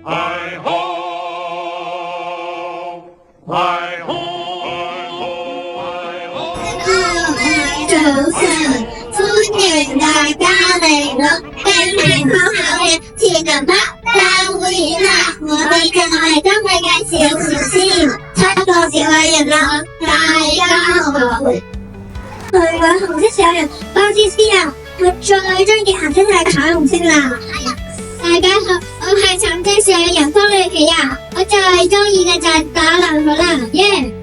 Hi ho, hi ho, hi ho, hi ho. 早晨，歡迎大家嚟到冰冰好考嘅前人拍大會啦！我哋就係今日嘅小廚師，七個小矮人啦！大家好，佢話紅色小人包芝士啊！我最中意嘅顏色就係彩虹色啦！大家好，我係橙色小人方麗琪啊！我最中意嘅就係打籃球啦！耶！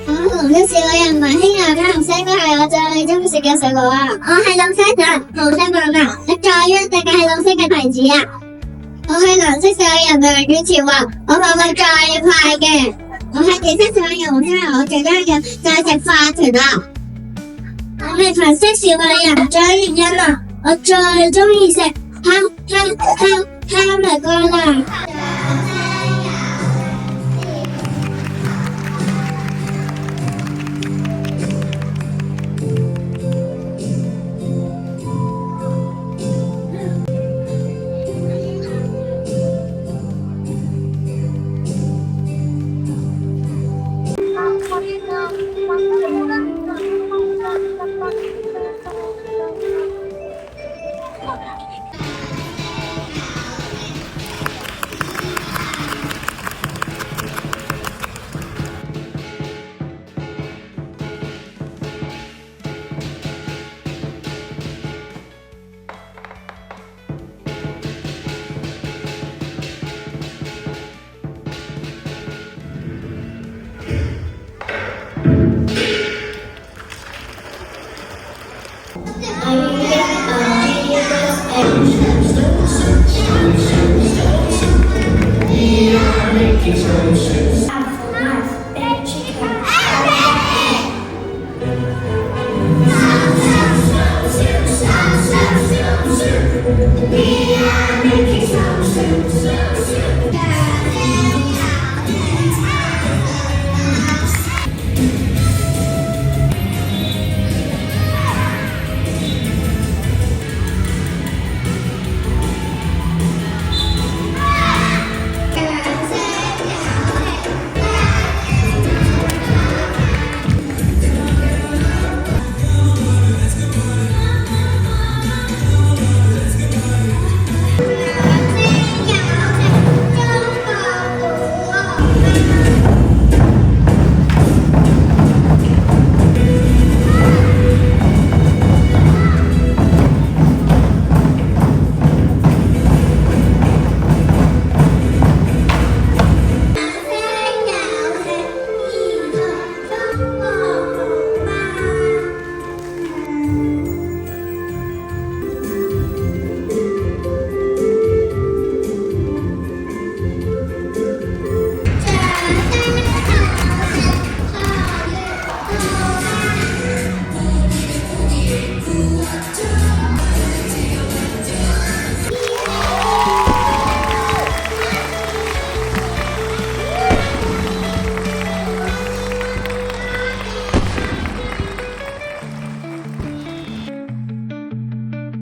我紅色小人文馨啊，加紅色都係我最中意食嘅水果啊！我係綠色嘅紅色棒啊！我最中意食嘅係綠色嘅提子啊！我係藍色小人梁宇潮啊！我跑得最快嘅！我係紫色小人黃天啊！我最中意嘅就係食飯團啊！我係橙色小人張悅欣啊！我最中意食哈密瓜啦！Making